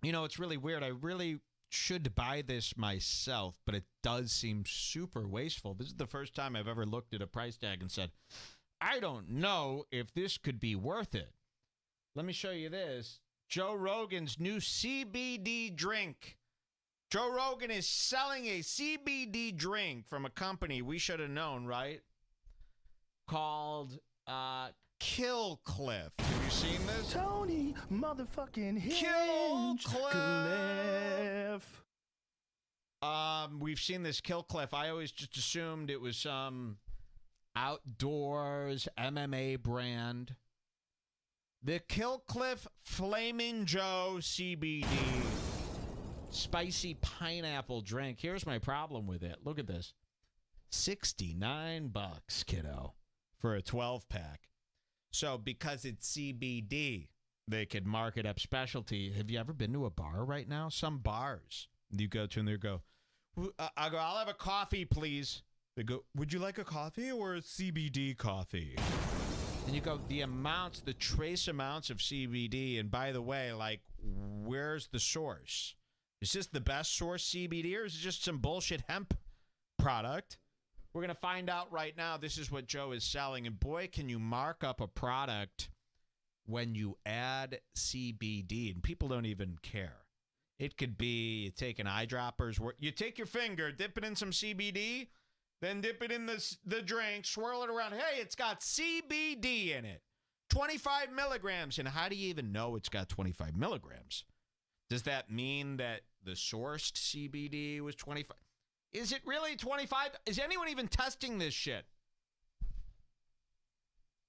You know, it's really weird. I really should buy this myself, but it does seem super wasteful. This is the first time I've ever looked at a price tag and said, I don't know if this could be worth it. Let me show you this. Joe Rogan's new CBD drink. Joe Rogan is selling a CBD drink from a company we should have known, right? Called Kill Cliff. Have you seen this? Tony motherfucking Cliff. We've seen this Kill Cliff. I always just assumed it was some outdoors MMA brand. The Kill Cliff Flamin' Joe CBD spicy pineapple drink. Here's my problem with it. Look at this. $69, kiddo, for a 12-pack. So because it's CBD, they could mark it up specialty. Have you ever been to a bar right now? Some bars, you go to and they go, I'll have a coffee, please. They go, would you like a coffee or a CBD coffee? And you go, the trace amounts of CBD. And by the way, like, where's the source? Is this the best source CBD or is it just some bullshit hemp product? We're going to find out right now. This is what Joe is selling. And boy, can you mark up a product when you add CBD. And people don't even care. It could be you take an eyedroppers. You take your finger, dip it in some CBD, then dip it in the drink, swirl it around. Hey, it's got CBD in it. 25 milligrams. And how do you even know it's got 25 milligrams? Does that mean that the sourced CBD was 25? Is it really 25? Is anyone even testing this shit?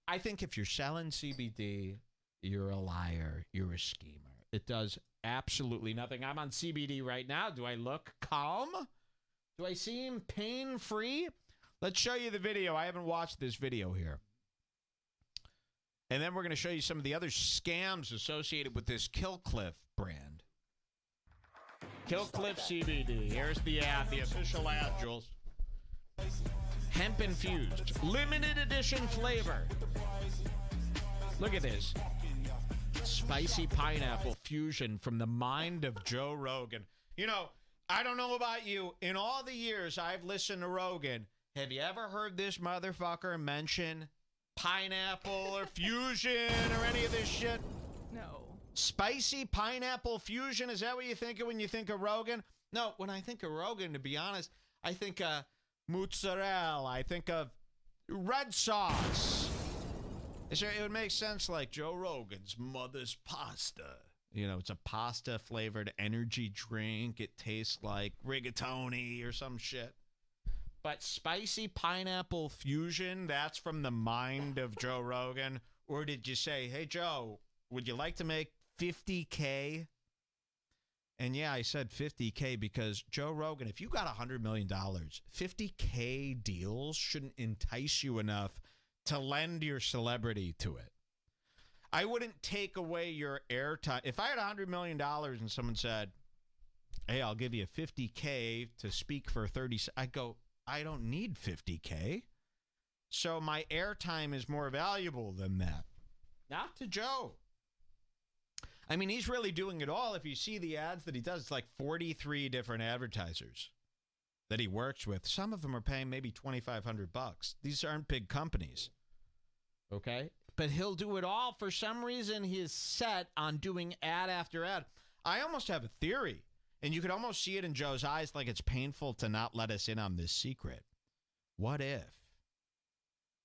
I think if you're selling CBD, you're a liar. You're a schemer. It does absolutely nothing. I'm on CBD right now. Do I look calm? Do I seem pain-free? Let's show you the video. I haven't watched this video here. And then we're going to show you some of the other scams associated with this Kill Cliff brand. Kill Cliff CBD. Here's the ad, the official ad, Jules. Hemp infused, limited edition flavor. Look at this. Spicy pineapple fusion from the mind of Joe Rogan. You know, I don't know about you. In all the years I've listened to Rogan, have you ever heard this motherfucker mention pineapple or fusion or any of this shit? No. Spicy pineapple fusion, is that what you think of when you think of Rogan? No, when I think of Rogan, to be honest, I think of mozzarella. I think of red sauce. It would make sense like Joe Rogan's mother's pasta. You know, it's a pasta-flavored energy drink. It tastes like rigatoni or some shit. But spicy pineapple fusion, that's from the mind of Joe Rogan? Or did you say, hey, Joe, would you like to make $50K? And yeah, I said $50K because Joe Rogan, if you got $100 million, $50K deals shouldn't entice you enough to lend your celebrity to it. I wouldn't take away your airtime. If I had $100 million and someone said, hey, I'll give you $50K to speak for 30 seconds, I'd go, I don't need $50K. So my airtime is more valuable than that. Not to Joe. I mean, he's really doing it all. If you see the ads that he does, it's like 43 different advertisers that he works with. Some of them are paying maybe $2,500. These aren't big companies. Okay? But he'll do it all. For some reason, he is set on doing ad after ad. I almost have a theory, and you could almost see it in Joe's eyes like it's painful to not let us in on this secret. What if?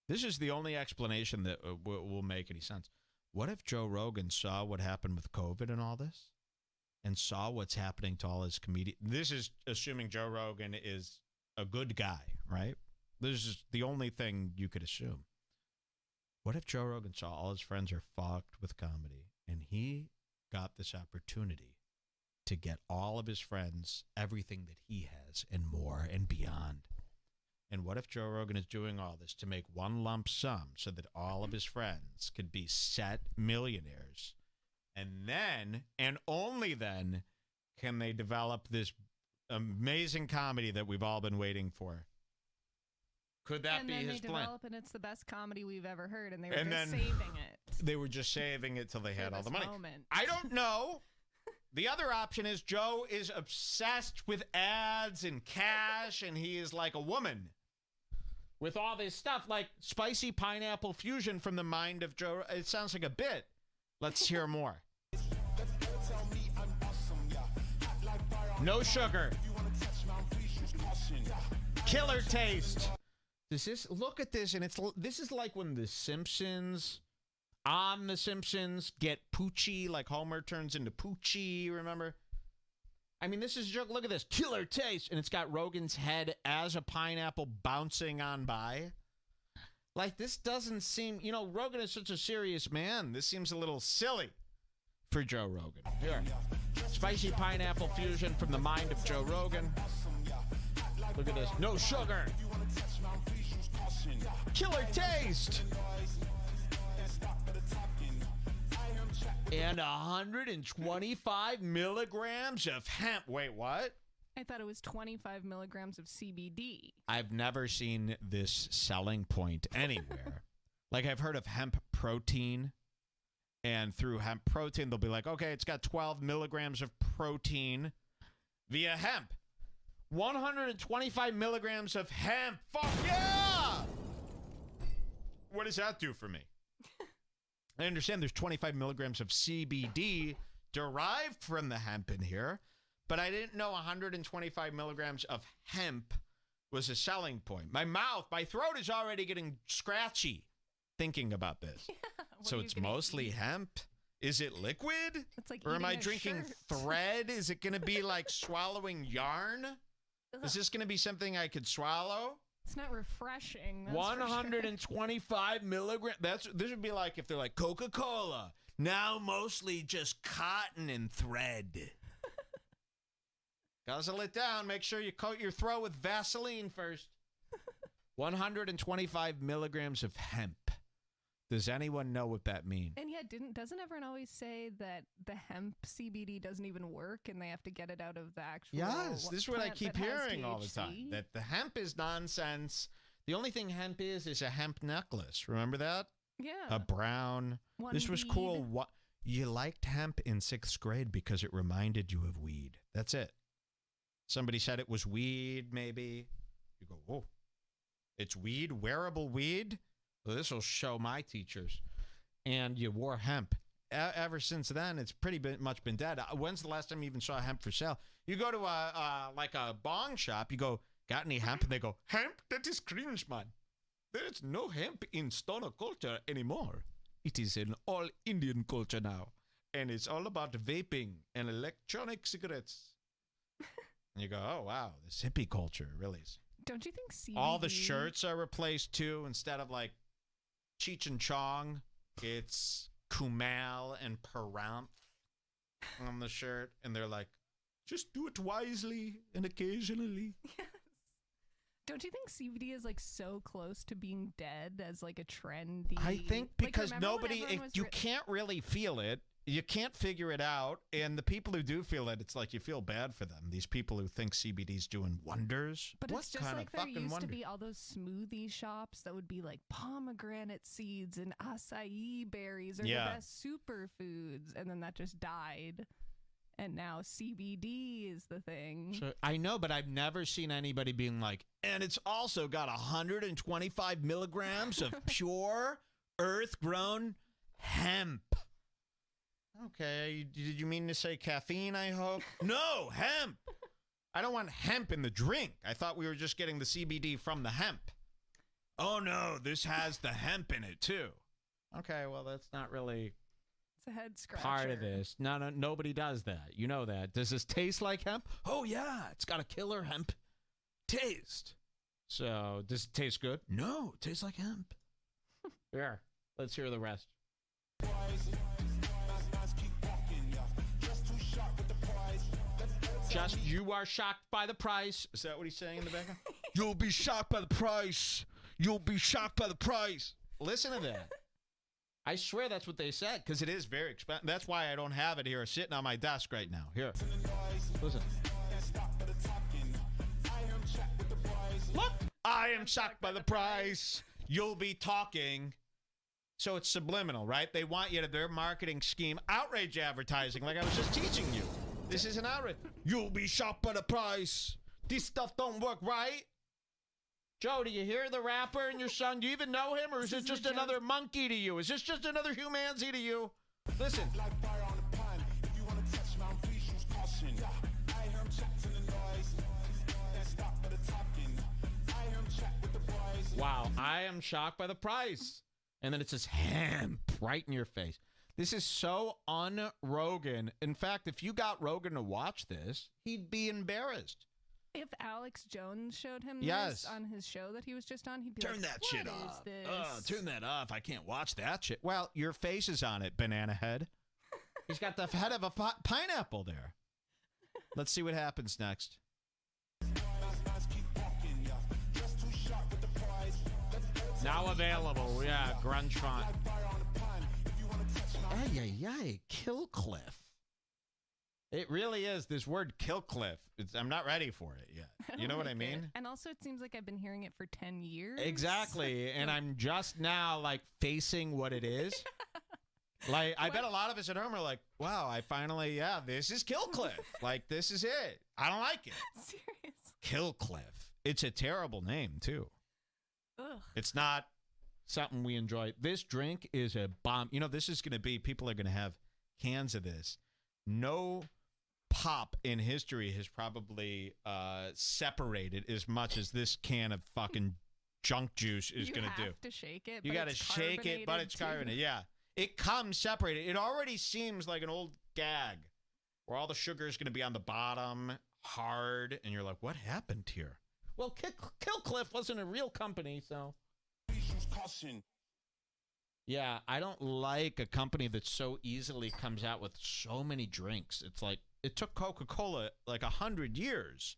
This is the only explanation that will make any sense. What if Joe Rogan saw what happened with COVID and all this and saw what's happening to all his comedians? This is assuming Joe Rogan is a good guy, right? This is the only thing you could assume. What if Joe Rogan saw all his friends are fucked with comedy and he got this opportunity to get all of his friends everything that he has and more and beyond? And what if Joe Rogan is doing all this to make one lump sum so that all of his friends could be set millionaires? And then, and only then, can they develop this amazing comedy that we've all been waiting for? Could that be his plan? And then they develop, and it's the best comedy we've ever heard, and they were just saving it. They were just saving it till they had all the money. I don't know. The other option is Joe is obsessed with ads and cash, and he is like a woman with all this stuff, like spicy pineapple fusion from the mind of Joe. It sounds like a bit. Let's hear more. No sugar. Killer taste. Look at this, and this is like when The Simpsons, on The Simpsons, get Poochie, like Homer turns into Poochie, remember? I mean, this is a joke. Look at this. Killer taste. And it's got Rogan's head as a pineapple bouncing on by. Like, this doesn't seem, Rogan is such a serious man. This seems a little silly for Joe Rogan. Here. Spicy pineapple fusion from the mind of Joe Rogan. Look at this. No sugar. Killer taste. And 125 milligrams of hemp. Wait, what? I thought it was 25 milligrams of CBD. I've never seen this selling point anywhere. Like, I've heard of hemp protein. And through hemp protein, they'll be like, okay, it's got 12 milligrams of protein via hemp. 125 milligrams of hemp. Fuck yeah! What does that do for me? I understand there's 25 milligrams of CBD derived from the hemp in here, but I didn't know 125 milligrams of hemp was a selling point. My throat is already getting scratchy thinking about this. Yeah, so it's mostly hemp? Is it liquid? It's like or am I eating a drinking shirt. thread? Is it going to be like swallowing yarn? Is this going to be something I could swallow? It's not refreshing. That's 125 milligrams. This would be like if they're like Coca-Cola. Now mostly just cotton and thread. Guzzle it down. Make sure you coat your throat with Vaseline first. 125 milligrams of hemp. Does anyone know what that means? And yeah, doesn't everyone always say that the hemp CBD doesn't even work and they have to get it out of the actual Yes, this is what I plant keep that has hearing all the time. THC? That the hemp is nonsense. The only thing hemp is a hemp necklace. Remember that? Yeah. A brown. One This was bead. cool. What you liked hemp in 6th grade because it reminded you of weed. That's it. Somebody said it was weed, maybe. You go, whoa. It's weed, wearable weed. Well, this will show my teachers. And you wore hemp. Ever since then, it's much been dead. When's the last time you even saw hemp for sale? You go to a bong shop. You go, got any hemp? And they go, hemp? That is cringe, man. There's no hemp in stoner culture anymore. It is an all Indian culture now. And it's all about vaping and electronic cigarettes. And you go, oh, wow, this hippie culture really is. Don't you think CBD? All the shirts are replaced, too. Instead of, like, Cheech and Chong, it's Kumail and Paramp on the shirt. And they're like, just do it wisely and occasionally. Yes. Don't you think CBD is like so close to being dead as like a trendy? I think because remember when everyone was you can't really feel it. You can't figure it out. And the people who do feel it, it's like you feel bad for them. These people who think CBD's doing wonders. But what it's just kind like of there fucking used wonder? to be all those smoothie shops that would be like pomegranate seeds and acai berries are Yeah. the best superfoods. And then that just died. And now CBD is the thing. So, I know, but I've never seen anybody being like, and it's also got 125 milligrams of pure earth-grown hemp. Okay, did you mean to say caffeine, I hope? No, hemp. I don't want hemp in the drink. I thought we were just getting the CBD from the hemp. Oh, no, this has the hemp in it, too. Okay, well, that's not really It's a head scratcher. part of this. No, nobody does that. You know that. Does this taste like hemp? Oh, yeah, it's got a killer hemp taste. So, does it taste good? No, it tastes like hemp. Here, let's hear the rest. Just, you are shocked by the price. Is that what he's saying in the background? You'll be shocked by the price. You'll be shocked by the price. Listen to that. I swear that's what they said, because it is very expensive. That's why I don't have it here sitting on my desk right now. Here. Listen. Look, I am shocked by the price. You'll be talking. So it's subliminal, right? They want you to, their marketing scheme, outrage advertising, like I was just teaching you. This is an outrage. You'll be shocked by the price. This stuff don't work, right? Joe, do you hear the rapper and your son? Do you even know him, or is it just another monkey to you? Is this just another humanity to you? Listen. Wow, I am shocked by the price. And then it says hemp right in your face. This is so un-Rogan. In fact, if you got Rogan to watch this, he'd be embarrassed. If Alex Jones showed him Yes. this on his show that he was just on, he'd be Turn like, that shit "What off. is this?" Turn that off. I can't watch that shit. Well, your face is on it, banana head. He's got the head of a pineapple there. Let's see what happens next. Now available. Yeah, grunge font. Ay, ay, ay. Killcliff. It really is this word Killcliff. I'm not ready for it yet. You know what I mean? And also, it seems like I've been hearing it for 10 years. Exactly. And I'm just now, like, facing what it is. Like, I bet a lot of us at home are like, wow, I finally, yeah, this is Killcliff. Like, this is it. I don't like it. Seriously. Killcliff. It's a terrible name, too. Ugh. It's not something we enjoy. This drink is a bomb. You know, this is going to be, people are going to have cans of this. No pop in history has probably separated as much as this can of fucking junk juice is going to do. You have to shake it. You got to shake it, but it's carbonated. Yeah. It comes separated. It already seems like an old gag where all the sugar is going to be on the bottom, hard, and you're like, what happened here? Well, Killcliff wasn't a real company, so. Yeah, I don't like a company that so easily comes out with so many drinks. It's like, it took Coca-Cola like 100 years.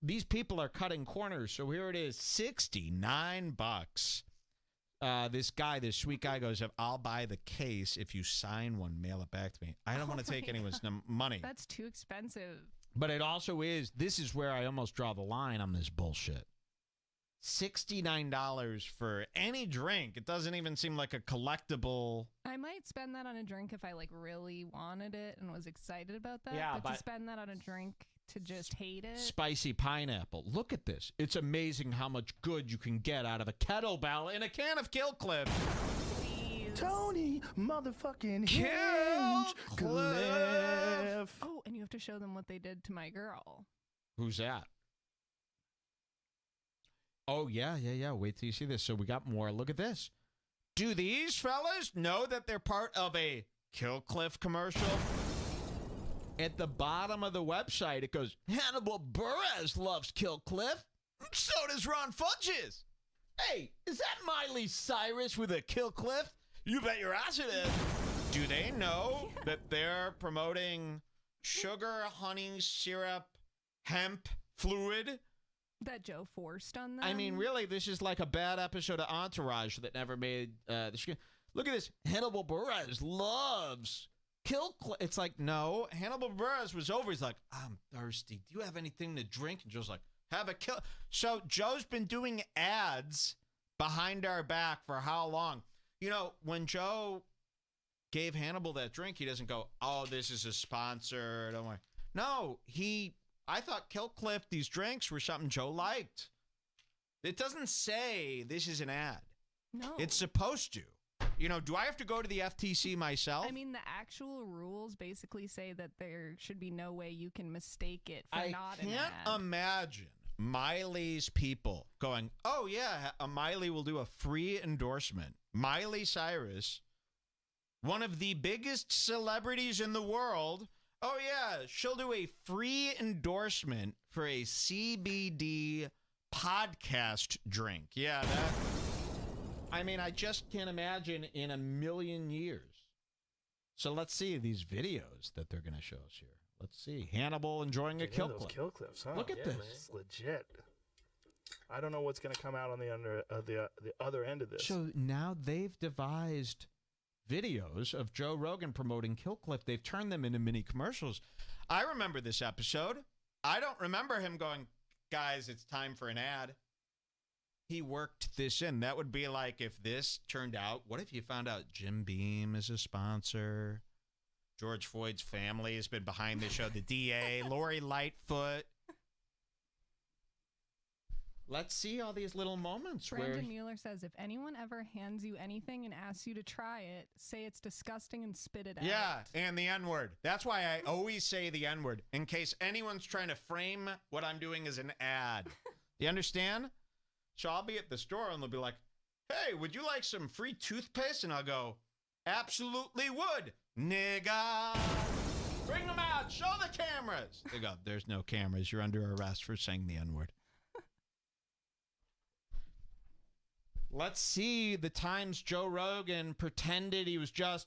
These people are cutting corners, so here it is, $69. This sweet guy goes, I'll buy the case if you sign one, mail it back to me. I don't want to take anyone's money. That's too expensive. But it also is, this is where I almost draw the line on this bullshit. $69 for any drink. It doesn't even seem like a collectible. I might spend that on a drink if I like really wanted it and was excited about that. Yeah, but to spend that on a drink to just hate it. Spicy pineapple. Look at this. It's amazing how much good you can get out of a kettlebell in a can of Killcliff. Please. Tony, motherfucking Killcliff. Cliff. Oh, and you have to show them what they did to my girl. Who's that? Oh, yeah. Wait till you see this. So we got more. Look at this. Do these fellas know that they're part of a Killcliff commercial? At the bottom of the website, it goes, Hannibal Buress loves Killcliff. So does Ron Funches. Hey, is that Miley Cyrus with a Killcliff? You bet your ass it is. Do they know that they're promoting sugar, honey, syrup, hemp, fluid? That Joe forced on them. I mean, really, this is like a bad episode of Entourage that never made the screen. Look at this. Hannibal Buress loves Killcliff. It's like, no. Hannibal Buress was over. He's like, I'm thirsty. Do you have anything to drink? And Joe's like, have a kill. So Joe's been doing ads behind our back for how long? You know, when Joe gave Hannibal that drink, he doesn't go, oh, this is a sponsor. Don't worry. No, I thought Killcliff, these drinks were something Joe liked. It doesn't say this is an ad. No. It's supposed to. You know, do I have to go to the FTC myself? I mean, the actual rules basically say that there should be no way you can mistake it for not an ad. I can't imagine Miley's people going, oh, yeah, Miley will do a free endorsement. Miley Cyrus, one of the biggest celebrities in the world. Oh, yeah, she'll do a free endorsement for a CBD podcast drink. Yeah, that. I mean, I just can't imagine in a million years. So let's see these videos that they're going to show us here. Let's see. Hannibal enjoying a Killcliff. Those Killcliffs, huh? Look at this. Man, it's legit. I don't know what's going to come out on the other end of this. So now they've devised videos of Joe Rogan promoting Killcliff. They've turned them into mini commercials. I remember this episode. I don't remember him going, guys, it's time for an ad. He worked this in. That would be like if this turned out, what if you found out Jim Beam is a sponsor? George Floyd's family has been behind this show. The DA, Lori Lightfoot. Let's see all these little moments. Brandon Mueller says, if anyone ever hands you anything and asks you to try it, say it's disgusting and spit it out. Yeah, and the N-word. That's why I always say the N-word, in case anyone's trying to frame what I'm doing as an ad. You understand? So I'll be at the store, and they'll be like, hey, would you like some free toothpaste? And I'll go, absolutely would, nigga. Bring them out. Show the cameras. They go, there's no cameras. You're under arrest for saying the N-word. Let's see the times Joe Rogan pretended he was just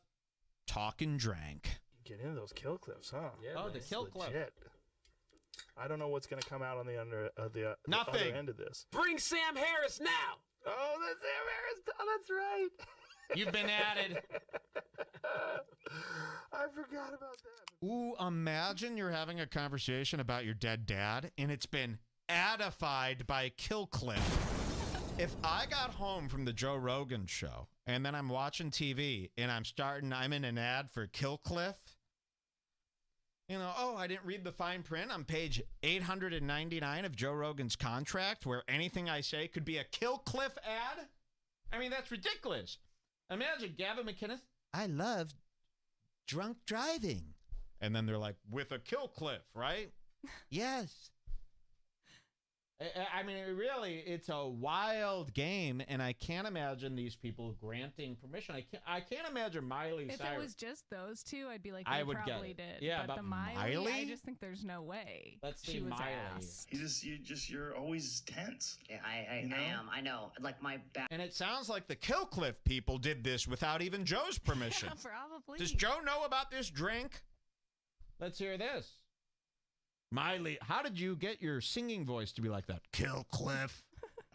talking drank. Get into those kill clips, huh? Yeah, Oh, man. the kill clip. Legit. I don't know what's going to come out on the the Nothing. other end of this. Bring Sam Harris now. Oh, that's Sam Harris. Oh, that's right. You've been added. I forgot about that. Ooh, imagine you're having a conversation about your dead dad, and it's been adified by Kill Clip. If I got home from the Joe Rogan show and then I'm watching TV and I'm in an ad for Killcliff, I didn't read the fine print on page 899 of Joe Rogan's contract where anything I say could be a Killcliff ad. I mean, that's ridiculous. Imagine Gavin McInnes, I love drunk driving. And then they're like, with a Killcliff, right? Yes. I mean, it's a wild game, and I can't imagine these people granting permission. I can't imagine Miley Cyrus. If it was just those two, I'd be like, I they would get probably it. did. Yeah, but but the Miley, Miley? I just think there's no way. Let's see she was Miley. asked. You're always tense. Yeah, I am. I know. Like my back. And it sounds like the Killcliff people did this without even Joe's permission. Yeah, probably. Does Joe know about this drink? Let's hear this. Miley, how did you get your singing voice to be like that? Killcliff.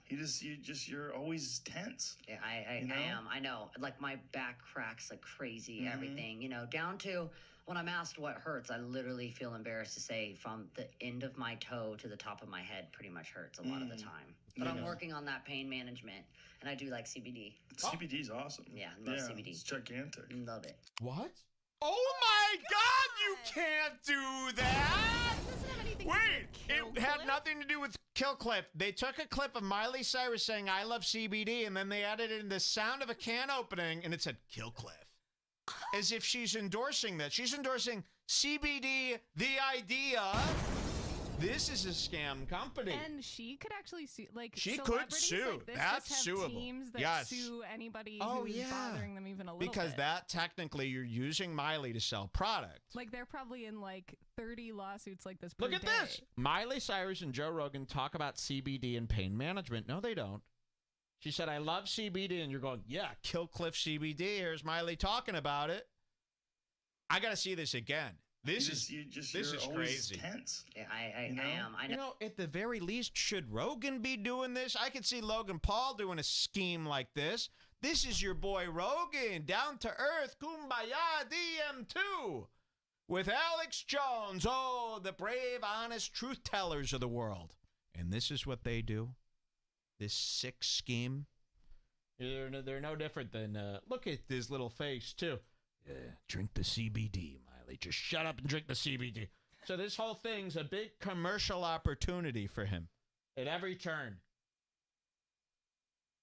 You're always tense. Yeah, I am. I know. Like my back cracks like crazy. Everything. Down to when I'm asked what hurts, I literally feel embarrassed to say from the end of my toe to the top of my head pretty much hurts a lot of the time. But I'm working on that pain management, and I do like CBD. CBD's awesome. Yeah, love CBD. It's gigantic. Love it. What? Oh my God, you can't do that! It doesn't have anything Wait, to do with it had Killcliff? nothing to do with Killcliff. They took a clip of Miley Cyrus saying, I love CBD, and then they added in the sound of a can opening, and it said Killcliff. As if she's endorsing that. She's endorsing CBD, the idea. This is a scam company. And she could actually sue, She could celebrities sue. Like this That's just have suable. teams that Yes. sue anybody Oh, who's yeah. bothering them even a little because bit. that technically you're using Miley to sell product. Like they're probably in like 30 lawsuits like this per Look at day. this. Miley Cyrus and Joe Rogan talk about CBD and pain management. No, they don't. She said, I love CBD. And you're going, yeah, Killcliff CBD. Here's Miley talking about it. I got to see this again. This is always crazy. Tense. Yeah, I am. I know. At the very least, should Rogan be doing this? I could see Logan Paul doing a scheme like this. This is your boy Rogan, down to earth, kumbaya, DM2, with Alex Jones. Oh, the brave, honest truth tellers of the world. And this is what they do. This sick scheme. They're no different than, look at his little face, too. Drink the CBD, Miley. Just shut up and drink the CBD. So this whole thing's a big commercial opportunity for him at every turn.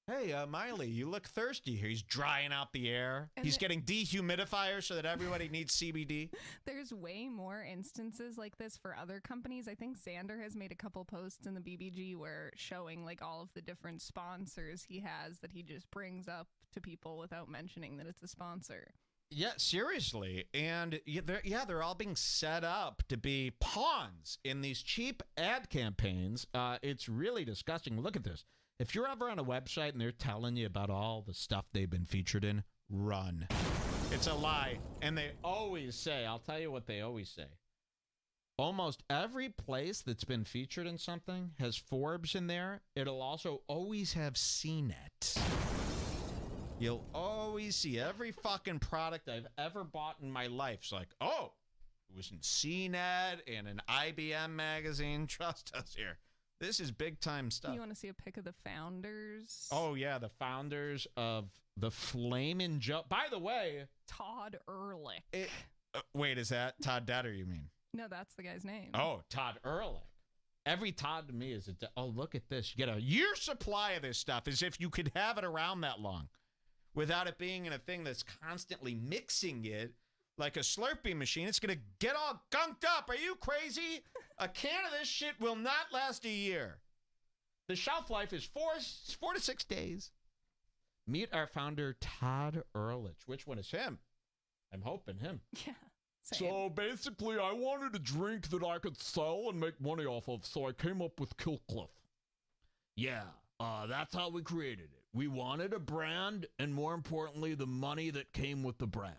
Hey, Miley, you look thirsty here. He's drying out the air. And He's getting dehumidifiers so that everybody needs CBD. There's way more instances like this for other companies. I think Xander has made a couple posts in the BBG where showing like all of the different sponsors he has that he just brings up to people without mentioning that it's a sponsor. Yeah, seriously. And they're all being set up to be pawns in these cheap ad campaigns. It's really disgusting. Look at this. If you're ever on a website and they're telling you about all the stuff they've been featured in, run. It's a lie. And they always say, I'll tell you what they always say. Almost every place that's been featured in something has Forbes in there. It'll also always have CNET. You'll always see every fucking product I've ever bought in my life. It's like, oh, it was in CNET and an IBM magazine. Trust us here. This is big time stuff. You want to see a pic of the founders? Oh, yeah, the founders of the Flamin' Joe. By the way, Todd Ehrlich. Wait, is that Todd Detter, you mean? No, that's the guy's name. Oh, Todd Ehrlich. Every Todd to me is oh, look at this. You get a year supply of this stuff as if you could have it around that long without it being in a thing that's constantly mixing it like a Slurpee machine. It's going to get all gunked up. Are you crazy? A can of this shit will not last a year. The shelf life is 4 to 6 days. Meet our founder, Todd Ehrlich. Which one is him? I'm hoping him. Yeah. Same. So basically, I wanted a drink that I could sell and make money off of, so I came up with Killcliff. Yeah, that's how we created it. We wanted a brand, and more importantly, the money that came with the brand.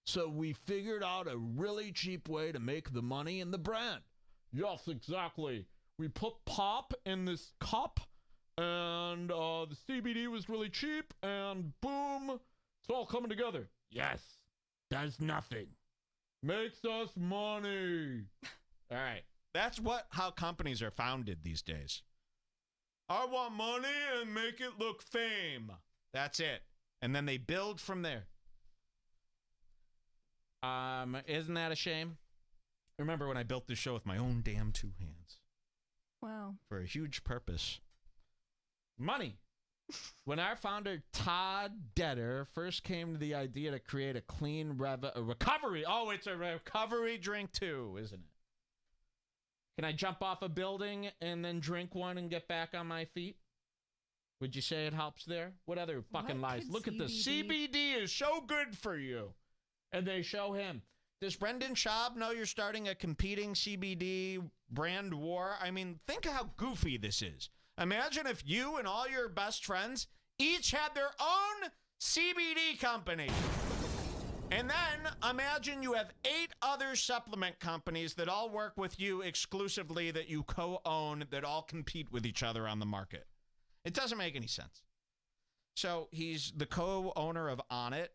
So we figured out a really cheap way to make the money in the brand. Yes, exactly. We put pop in this cup, and the CBD was really cheap, and boom, it's all coming together. Yes, does nothing. Makes us money. All right. That's how companies are founded these days. I want money and make it look fame. That's it. And then they build from there. Isn't that a shame? Remember when I built this show with my own damn 2 hands? Wow. For a huge purpose. Money. When our founder, Todd Detter, first came to the idea to create a clean recovery. Oh, it's a recovery drink too, isn't it? Can I jump off a building and then drink one and get back on my feet? Would you say it helps there? What other fucking lies? Look at this. CBD is so good for you. And they show him. Does Brendan Schaub know you're starting a competing CBD brand war? I mean, think of how goofy this is. Imagine if you and all your best friends each had their own CBD company. And then imagine you have 8 other supplement companies that all work with you exclusively, that you co-own, that all compete with each other on the market. It doesn't make any sense. So he's the co-owner of Onnit,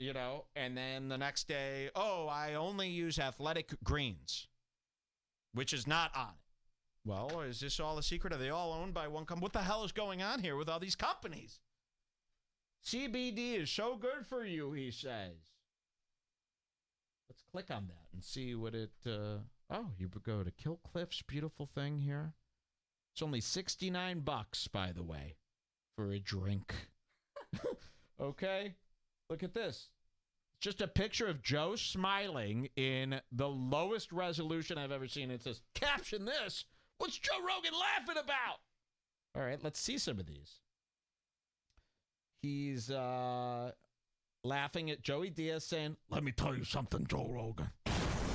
you know, and then the next day, oh, I only use Athletic Greens, which is not Onnit. Well, is this all a secret? Are they all owned by one company? What the hell is going on here with all these companies? CBD is so good for you, he says. Let's click on that and see what it... oh, you go to Killcliff's beautiful thing here. It's only $69, by the way, for a drink. Okay? Look at this. It's just a picture of Joe smiling in the lowest resolution I've ever seen. It says, caption this. What's Joe Rogan laughing about? All right, let's see some of these. He's laughing at Joey Diaz saying, let me tell you something, Joe Rogan.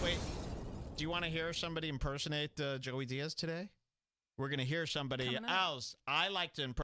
Wait, do you want to hear somebody impersonate Joey Diaz today? We're going to hear somebody else. I like to impersonate.